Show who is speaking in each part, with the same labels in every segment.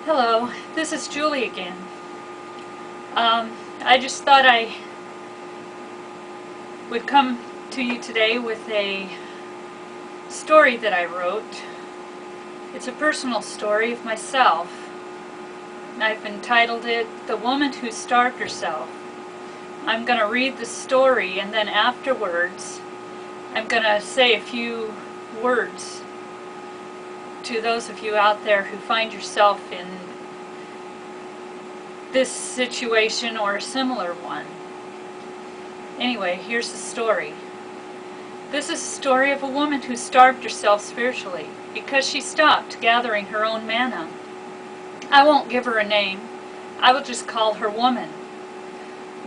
Speaker 1: Hello, this is Julie again. I just thought I would come to you today with a story that I wrote. It's a personal story of myself. I've entitled it, "The Woman Who Starved Herself." I'm going to read the story, and then afterwards I'm going to say a few words to those of you out there who find yourself in this situation or a similar one. Anyway, here's the story. This is a story of a woman who starved herself spiritually because she stopped gathering her own manna. I won't give her a name. I will just call her Woman.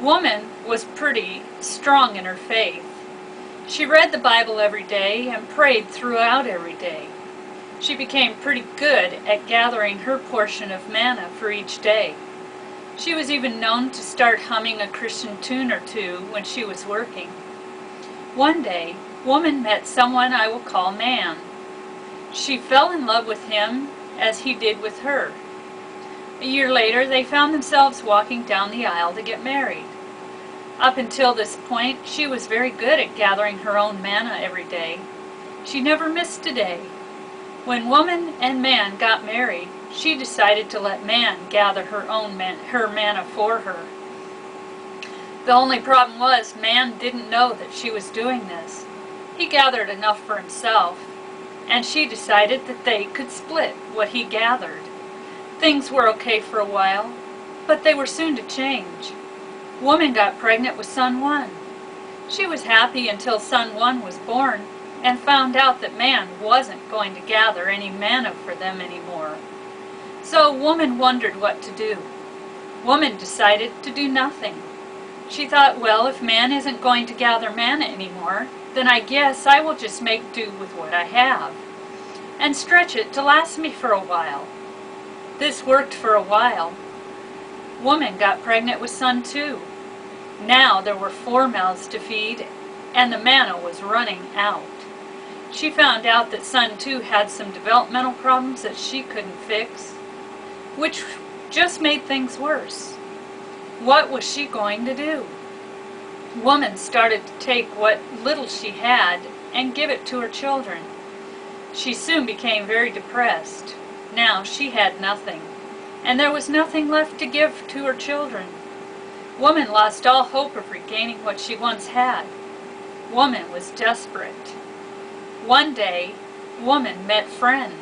Speaker 1: Woman was pretty strong in her faith. She read the Bible every day and prayed throughout every day. She became pretty good at gathering her portion of manna for each day. She was even known to start humming a Christian tune or two when she was working. One day, Woman met someone I will call Man. She fell in love with him as he did with her. A year later, they found themselves walking down the aisle to get married. Up until this point, she was very good at gathering her own manna every day. She never missed a day. When Woman and Man got married, she decided to let Man gather her manna for her. The only problem was Man didn't know that she was doing this. He gathered enough for himself, and she decided that they could split what he gathered. Things were okay for a while, but they were soon to change. Woman got pregnant with son 1. She was happy until son 1 was born and found out that Man wasn't going to gather any manna for them anymore. So Woman wondered what to do. Woman decided to do nothing. She thought, well, if Man isn't going to gather manna anymore, then I guess I will just make do with what I have and stretch it to last me for a while. This worked for a while. Woman got pregnant with son 2. Now there were 4 mouths to feed, and the manna was running out. She found out that son 2 had some developmental problems that she couldn't fix, which just made things worse. What was she going to do? Woman started to take what little she had and give it to her children. She soon became very depressed. Now she had nothing, and there was nothing left to give to her children. Woman lost all hope of regaining what she once had. Woman was desperate. One day, Woman met Friend.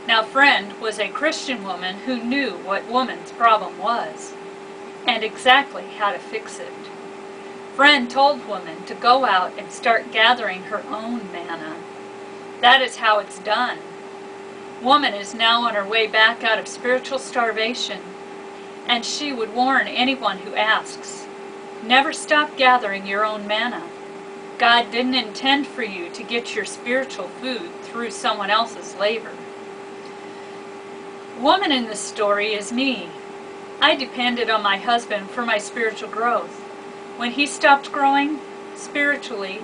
Speaker 1: Now Friend was a Christian woman who knew what Woman's problem was and exactly how to fix it. Friend told Woman to go out and start gathering her own manna. That is how it's done. Woman is now on her way back out of spiritual starvation, and she would warn anyone who asks, never stop gathering your own manna. God didn't intend for you to get your spiritual food through someone else's labor. Woman in this story is me. I depended on my husband for my spiritual growth. When he stopped growing spiritually,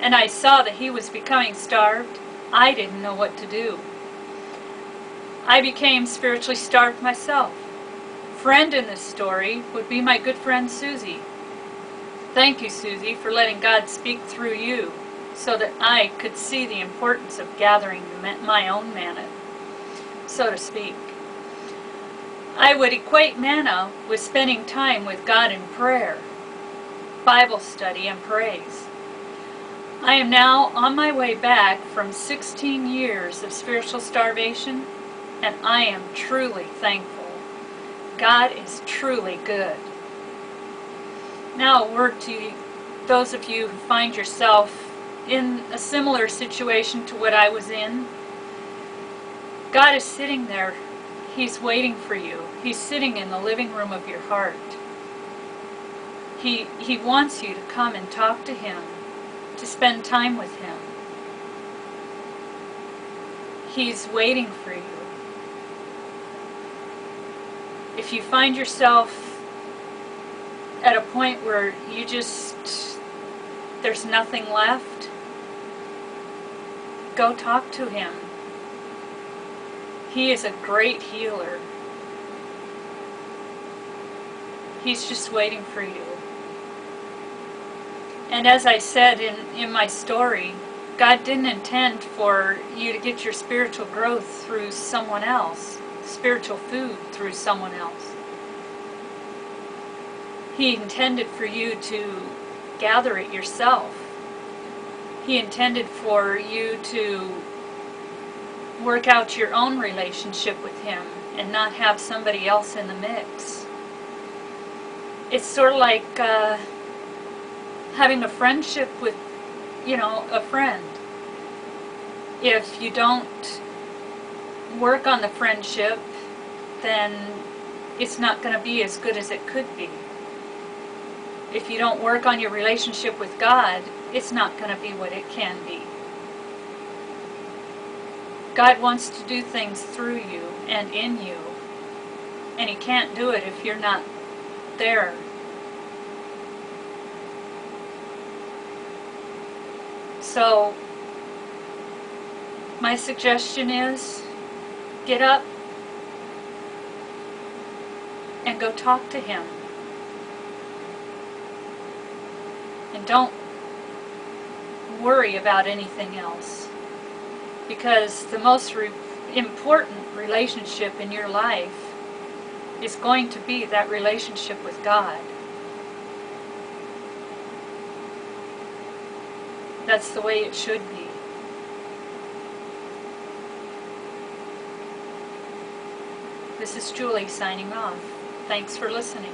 Speaker 1: and I saw that he was becoming starved, I didn't know what to do. I became spiritually starved myself. Friend in this story would be my good friend Susie. Thank you, Susie, for letting God speak through you so that I could see the importance of gathering my own manna, so to speak. I would equate manna with spending time with God in prayer, Bible study, and praise. I am now on my way back from 16 years of spiritual starvation, and I am truly thankful. God is truly good. Now a word to those of you who find yourself in a similar situation to what I was in. God is sitting there. He's waiting for you. He's sitting in the living room of your heart. He wants you to come and talk to Him, to spend time with Him. He's waiting for you. If you find yourself at a point where there's nothing left, go talk to Him. He is a great healer. He's just waiting for you. And as I said in my story, God didn't intend for you to get your spiritual growth through someone else, spiritual food through someone else. He intended for you to gather it yourself. He intended for you to work out your own relationship with Him and not have somebody else in the mix. It's sort of like having a friendship with, a friend. If you don't work on the friendship, then it's not going to be as good as it could be. If you don't work on your relationship with God, it's not going to be what it can be. God wants to do things through you and in you, and He can't do it if you're not there. So, my suggestion is, get up and go talk to Him. And don't worry about anything else. Because the most important relationship in your life is going to be that relationship with God. That's the way it should be. This is Julie signing off. Thanks for listening.